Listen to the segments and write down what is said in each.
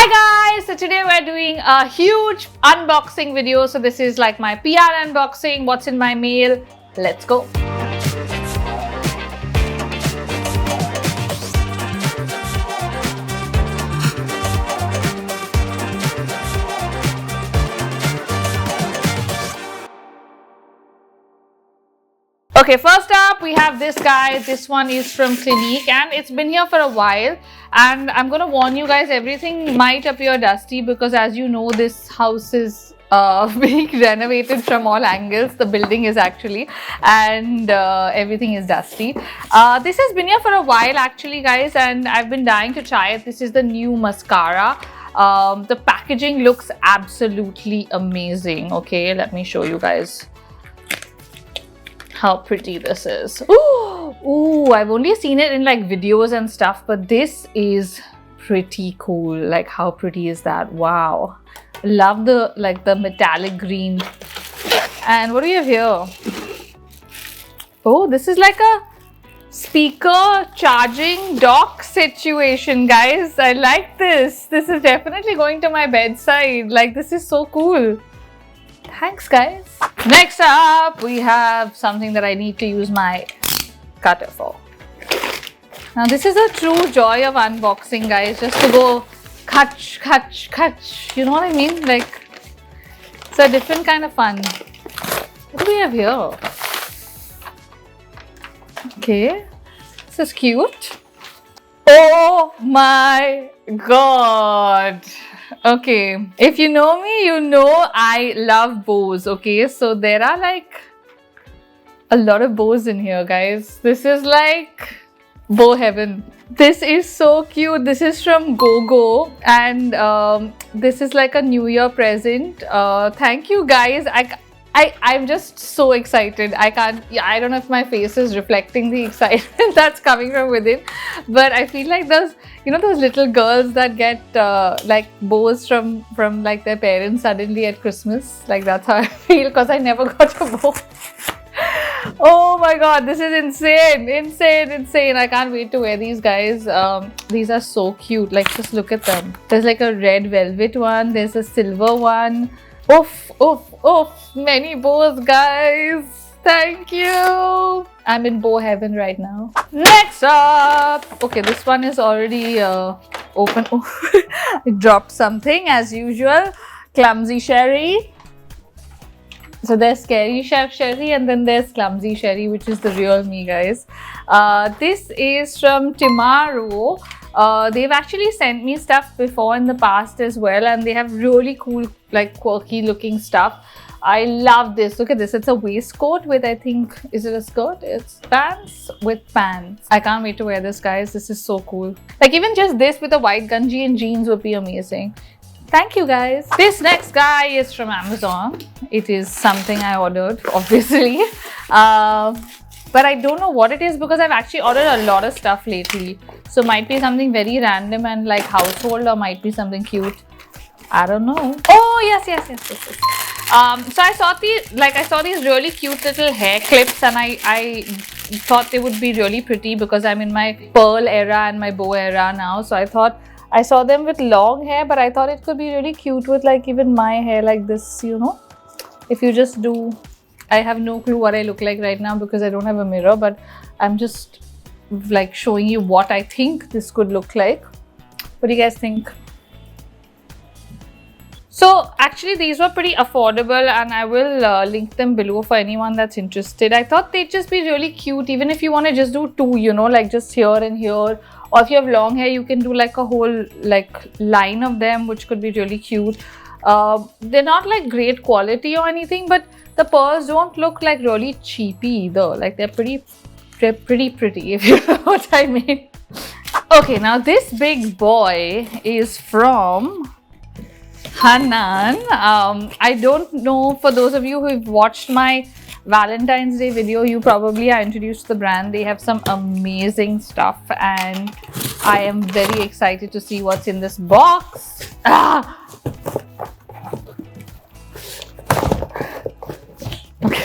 Hi guys, so today we're doing a huge unboxing video. So this is like my PR unboxing, what's in my mail. Let's go. Okay, first up we have this guy. This one is from Clinique and it's been here for a while, and I'm gonna warn you guys, everything might appear dusty because, as you know, this house is being renovated from all angles. The building is actually, and everything is dusty. This has been here for a while actually, guys, and I've been dying to try it. This is the new mascara. The packaging looks absolutely amazing. Okay, let me show you guys how pretty this is. Ooh, I've only seen it in like videos and stuff, but this is pretty cool. Like, how pretty is that? Wow, love the the metallic green. And what do you have here? Oh, this is like a speaker charging dock situation, guys. I like this. This is definitely going to my bedside. Like, this is so cool. Thanks, guys. Next up, we have something that I need to use my cutter for. Now, this is a true joy of unboxing, guys. Just to go cut. You know what I mean? Like, it's a different kind of fun. What do we have here? Okay, this is cute. Oh my god. Okay, if you know me, you know I love bows. Okay, so there are like a lot of bows in here, guys. This is like bow heaven. This is so cute. This is from GoGo, and this is like a New Year present. Thank you, guys. I'm just so excited. I don't know if my face is reflecting the excitement that's coming from within, but I feel like those, you know, those little girls that get like bows from like their parents suddenly at Christmas. Like, that's how I feel, because I never got a bow. Oh my god, this is insane. I can't wait to wear these, guys. These are so cute. Like, just look at them. There's like a red velvet one. There's a silver one. Oof, many bows, guys. Thank you. I'm in bow heaven right now. Next up, okay, this one is already open. Oh, I dropped something as usual. Clumsy Sherry. So there's Scary Chef Sherry, and then there's Clumsy Sherry, which is the real me, guys. This is from Timaro. They've actually sent me stuff before in the past as well, and they have really cool, like, quirky looking stuff. I love this. Look at this. It's a waistcoat with, I think, is it a skirt? It's pants with pants. I can't wait to wear this, guys. This is so cool. Like, even just this with a white gunji and jeans would be amazing. Thank you, guys. This next guy is from Amazon. It is something I ordered, obviously. But I don't know what it is because I've actually ordered a lot of stuff lately. So might be something very random and like household, or might be something cute. I don't know. Oh, yes. So I saw these really cute little hair clips, and I thought they would be really pretty because I'm in my pearl era and my bow era now. So I thought, I saw them with long hair, but I thought it could be really cute with like even my hair like this, you know. If you just do, I have no clue what I look like right now because I don't have a mirror, but I'm just like showing you what I think this could look like. What do you guys think? So actually these were pretty affordable, and I will link them below for anyone that's interested. I thought they'd just be really cute, even if you want to just do two, you know, like just here and here. Or if you have long hair, you can do like a whole like line of them, which could be really cute. They're not like great quality or anything, but the pearls don't look like really cheapy either. Like, they're pretty, if you know what I mean. Okay, now this big boy is from Hannan. I don't know, for those of you who've watched my Valentine's Day video, you probably are introduced to the brand. They have some amazing stuff, and I am very excited to see what's in this box. Okay,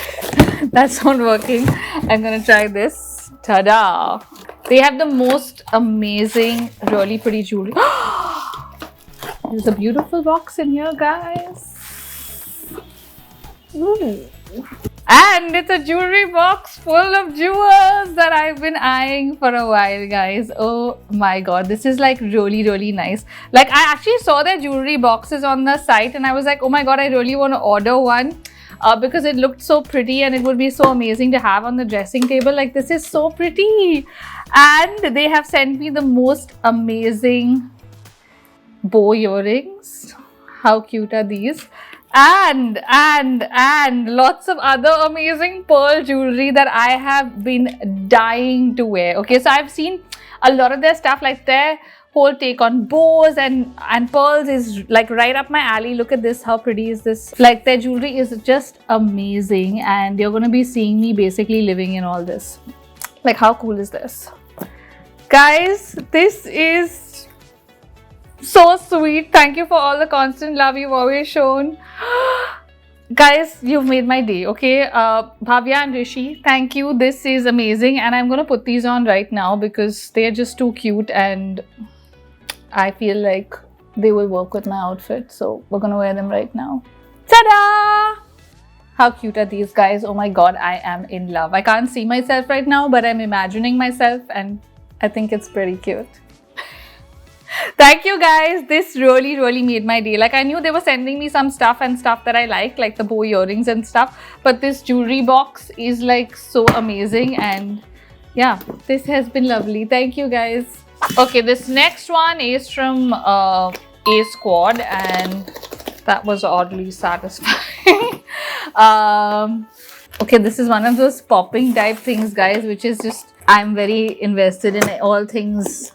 that's not working. I'm gonna try this. Ta-da! They have the most amazing, really pretty jewelry. There's a beautiful box in here, guys. Ooh. And it's a jewelry box full of jewels that I've been eyeing for a while, guys. Oh my god, this is like really nice. Like, I actually saw their jewelry boxes on the site and I was like, oh my god, I really want to order one because it looked so pretty and it would be so amazing to have on the dressing table. Like, this is so pretty. And they have sent me the most amazing bow earrings. How cute are these? And lots of other amazing pearl jewelry that I have been dying to wear. Okay, so I've seen a lot of their stuff, like their whole take on bows and pearls is like right up my alley. Look at this, how pretty is this? Like, their jewelry is just amazing and you're gonna be seeing me basically living in all this. Like, how cool is this? Guys, this is so sweet. Thank you for all the constant love you've always shown. Guys, you've made my day. Okay, Bhavya and Rishi, thank you. This is amazing and I'm gonna put these on right now because they're just too cute and I feel like they will work with my outfit, so we're gonna wear them right now. Ta-da! How cute are these, guys? Oh my god, I am in love. I can't see myself right now, but I'm imagining myself and I think it's pretty cute. Thank you, guys. This really made my day. Like, I knew they were sending me some stuff that I like the bow earrings and stuff, but this jewelry box is like so amazing and yeah, this has been lovely. Thank you, guys. Okay, this next one is from A Squad and that was oddly satisfying. Okay, this is one of those popping type things, guys, which is just, I'm very invested in all things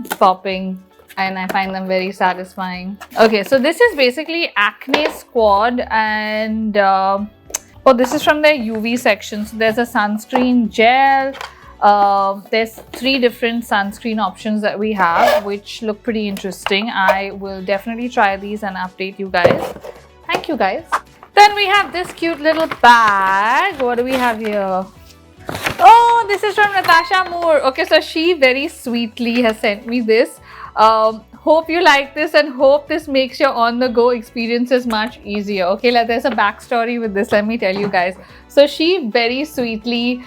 popping and I find them very satisfying. Okay, so this is basically Acne Squad and oh, this is from their UV section. So there's a sunscreen gel. There's 3 different sunscreen options that we have, which look pretty interesting. I will definitely try these and update you guys. Thank you, guys. Then we have this cute little bag. What do we have here? Oh, this is from Natasha Mo. Okay, so she very sweetly has sent me this. Hope you like this and hope this makes your on-the-go experiences much easier. Okay, there's a backstory with this, let me tell you guys. So she very sweetly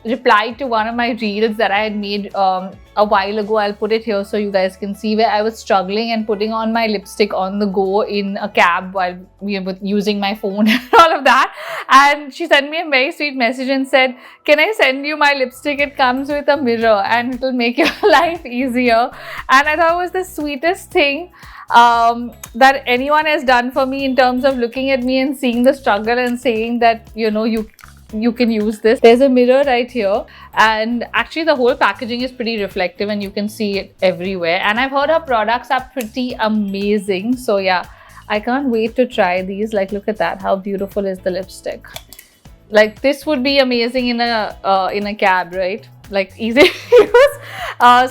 replied to one of my reels that I had made a while ago. I'll put it here so you guys can see, where I was struggling and putting on my lipstick on the go in a cab while we were using my phone and all of that. And she sent me a very sweet message and said, can I send you my lipstick? It comes with a mirror and it will make your life easier. And I thought it was the sweetest thing that anyone has done for me in terms of looking at me and seeing the struggle and saying that, you know, you can use this. There's a mirror right here and actually the whole packaging is pretty reflective and you can see it everywhere, and I've heard her products are pretty amazing. So yeah, I can't wait to try these. Like, look at that, how beautiful is the lipstick. Like, this would be amazing in a cab, right? Like, easy to use.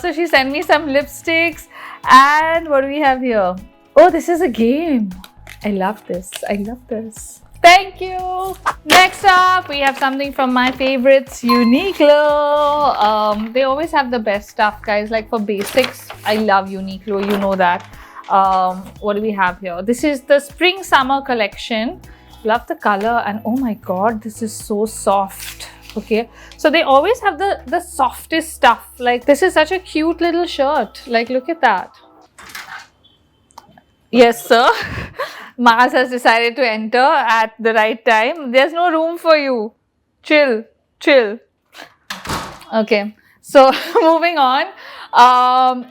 So she sent me some lipsticks. And what do we have here? Oh, this is a game. I love this. I love this. Thank you. Next up, we have something from my favorites, Uniqlo. They always have the best stuff, guys. Like, for basics, I love Uniqlo. You know that. What do we have here? This is the spring summer collection. Love the color, and oh my god, this is so soft. Okay, so they always have the softest stuff. Like, this is such a cute little shirt. Like, look at that. Yes, sir. Mars has decided to enter at the right time. There's no room for you. Chill. Okay, so moving on.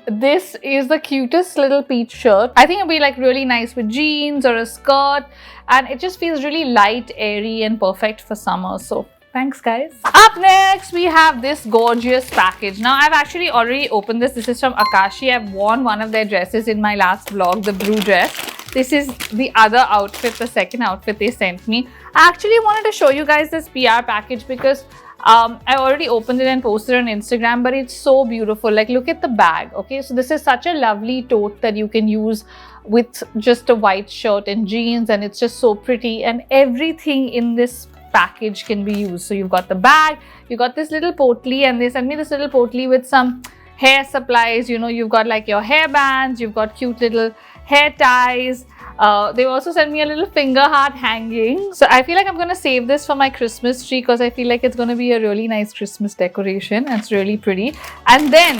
This is the cutest little peach shirt. I think it'll be like really nice with jeans or a skirt, and it just feels really light, airy and perfect for summer. So thanks, guys. Up next, we have this gorgeous package. Now, I've actually already opened this. This is from Akashi. I've worn one of their dresses in my last vlog, the blue dress. This is the other outfit, the second outfit they sent me. I actually wanted to show you guys this PR package because I already opened it and posted it on Instagram, but it's so beautiful. Like, look at the bag. Okay, so this is such a lovely tote that you can use with just a white shirt and jeans, and it's just so pretty, and everything in this package can be used. So you've got the bag, you got this little potli, and they sent me this little potli with some hair supplies. You know, you've got like your hair bands, you've got cute little hair ties. They also sent me a little finger heart hanging. So I feel like I'm going to save this for my Christmas tree because I feel like it's going to be a really nice Christmas decoration. It's really pretty. And then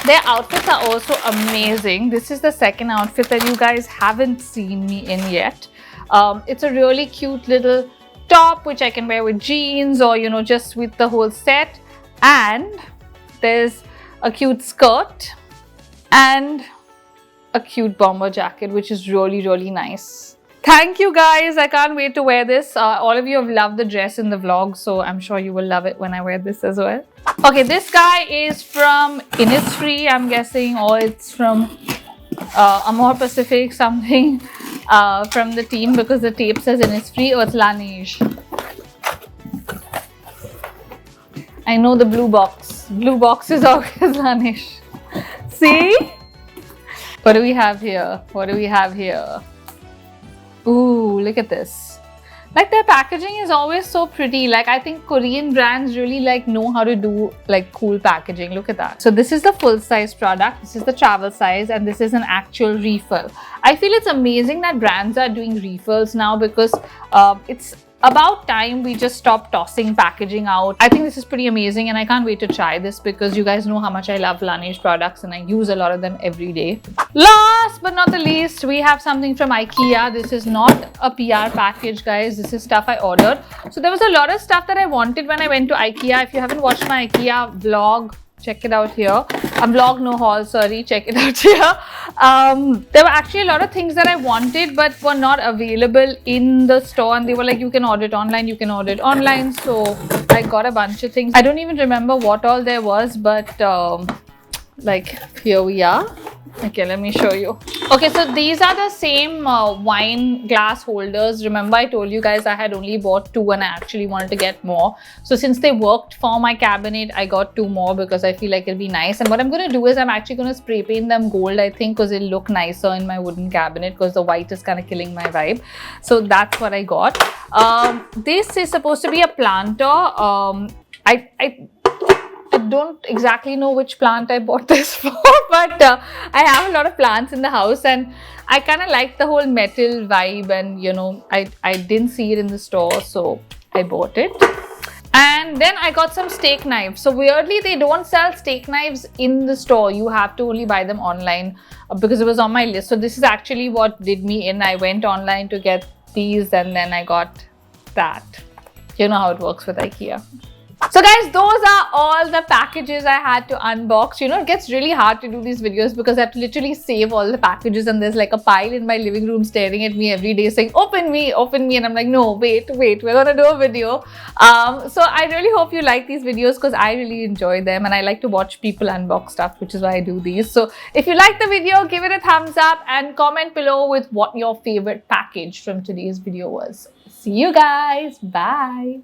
their outfits are also amazing. This is the second outfit that you guys haven't seen me in yet. It's a really cute little top which I can wear with jeans or, you know, just with the whole set. And there's a cute skirt and a cute bomber jacket, which is really, really nice. Thank you guys. I can't wait to wear this. All of you have loved the dress in the vlog, so I'm sure you will love it when I wear this as well. Okay, this guy is from Innisfree, I'm guessing, or it's from Amore Pacific, something from the team, because the tape says Innisfree. Oh, it's Lage. I know the blue box. Blue box is always Lage. See? What do we have here? What do we have here? Ooh, look at this. Like, their packaging is always so pretty. Like, I think Korean brands really like know how to do like cool packaging. Look at that. So this is the full size product. This is the travel size, and this is an actual refill. I feel it's amazing that brands are doing refills now, because it's about time we just stop tossing packaging out. I think this is pretty amazing, and I can't wait to try this because you guys know how much I love Laneige products and I use a lot of them every day. Last but not the least, we have something from Ikea. This is not a PR package, guys. This is stuff I ordered. So there was a lot of stuff that I wanted when I went to Ikea. If you haven't watched my Ikea vlog, check it out here. A vlog no haul, sorry, check it out here. There were actually a lot of things that I wanted but were not available in the store, and they were like, you can order it online, you can order it online. So I got a bunch of things. I don't even remember what all there was, but like, here we are. Okay, let me show you. Okay, so these are the same wine glass holders. Remember, I told you guys I had only bought 2 and I actually wanted to get more. So since they worked for my cabinet, I got 2 more because I feel like it'll be nice. And what I'm going to do is I'm actually going to spray paint them gold, I think, because it'll look nicer in my wooden cabinet, because the white is kind of killing my vibe. So that's what I got. This is supposed to be a planter. I don't exactly know which plant I bought this for, but I have a lot of plants in the house and I kind of like the whole metal vibe, and you know, I didn't see it in the store, so I bought it. And then I got some steak knives. So weirdly, they don't sell steak knives in the store. You have to only buy them online because it was on my list. So this is actually what did me in. I went online to get these and then I got that. You know how it works with Ikea. So guys, those are all the packages I had to unbox. You know, it gets really hard to do these videos because I have to literally save all the packages, and there's like a pile in my living room staring at me every day saying, open me, and I'm like, no, wait, we're gonna do a video. So I really hope you like these videos because I really enjoy them and I like to watch people unbox stuff, which is why I do these. So if you like the video, give it a thumbs up and comment below with what your favorite package from today's video was. See you guys. Bye.